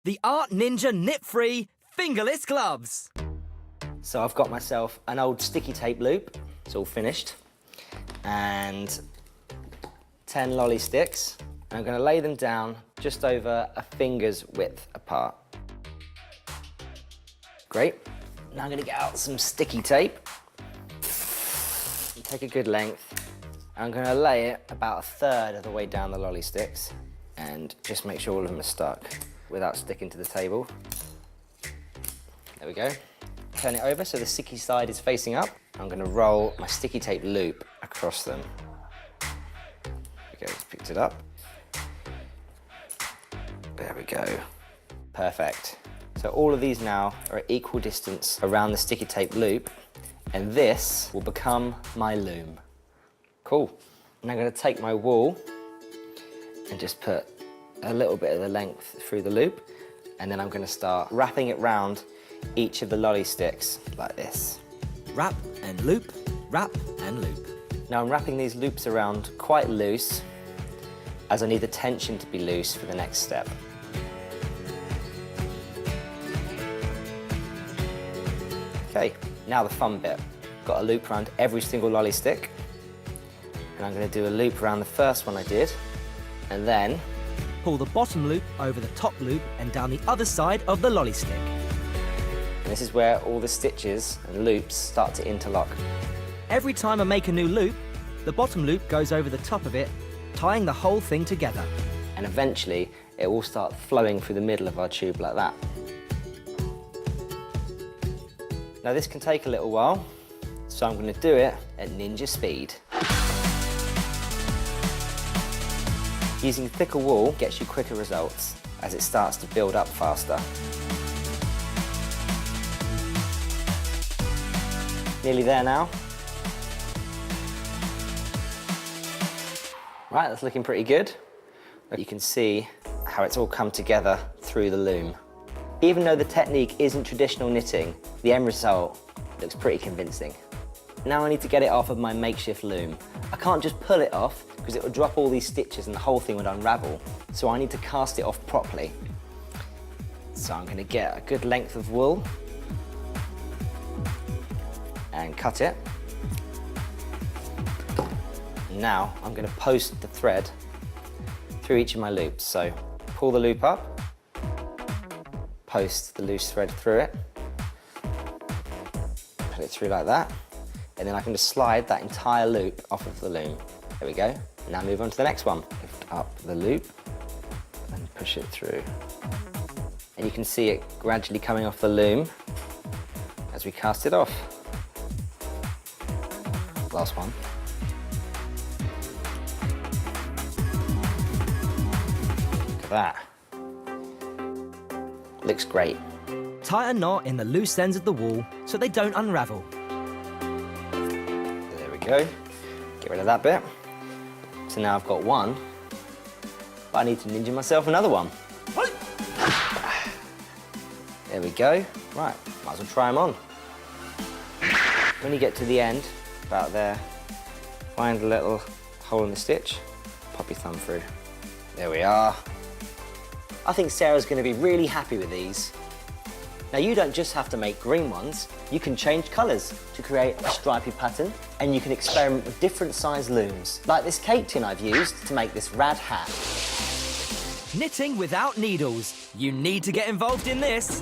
the Art Ninja Knit-Free Fingerless Gloves. So I've got myself an old sticky tape loop, it's all finished, and 10 lolly sticks. I'm going to lay them down just over a finger's width apart. Great. Now I'm going to get out some sticky tape. Take a good length. I'm going to lay it about a third of the way down the lolly sticks and just make sure all of them are stuck without sticking to the table. There we go. Turn it over so the sticky side is facing up. I'm going to roll my sticky tape loop across them. There we go, just picked it up. There we go. Perfect. So all of these now are at equal distance around the sticky tape loop, and this will become my loom. Cool. And I'm going to take my wool and just put a little bit of the length through the loop, and then I'm going to start wrapping it round each of the lolly sticks like this. Wrap and loop, wrap and loop. Now I'm wrapping these loops around quite loose, as I need the tension to be loose for the next step. Okay, now the fun bit. Got a loop around every single lolly stick, and I'm going to do a loop around the first one I did, and then pull the bottom loop over the top loop and down the other side of the lolly stick. And this is where all the stitches and loops start to interlock. Every time I make a new loop, the bottom loop goes over the top of it, tying the whole thing together. And eventually, it will start flowing through the middle of our tube like that. Now this can take a little while, so I'm going to do it at ninja speed. Using thicker wool gets you quicker results as it starts to build up faster. Nearly there now. Right, that's looking pretty good. You can see how it's all come together through the loom. Even though the technique isn't traditional knitting, the end result looks pretty convincing. Now I need to get it off of my makeshift loom. I can't just pull it off because it would drop all these stitches and the whole thing would unravel. So I need to cast it off properly. So I'm going to get a good length of wool and cut it. Now I'm going to post the thread through each of my loops. So pull the loop up, post the loose thread through it, put it through like that, and then I can just slide that entire loop off of the loom. There we go. Now move on to the next one. Lift up the loop and push it through. And you can see it gradually coming off the loom as we cast it off. Last one. Look at that. Looks great. Tie a knot in the loose ends of the wool so they don't unravel. There we go. Get rid of that bit. So now I've got one, but I need to ninja myself another one. There we go. Right, might as well try them on. When you get to the end, about there, find a little hole in the stitch, pop your thumb through. There we are. I think Sarah's going to be really happy with these. Now you don't just have to make green ones, you can change colours to create a stripy pattern, and you can experiment with different size looms, like this cake tin I've used to make this rad hat. Knitting without needles. You need to get involved in this.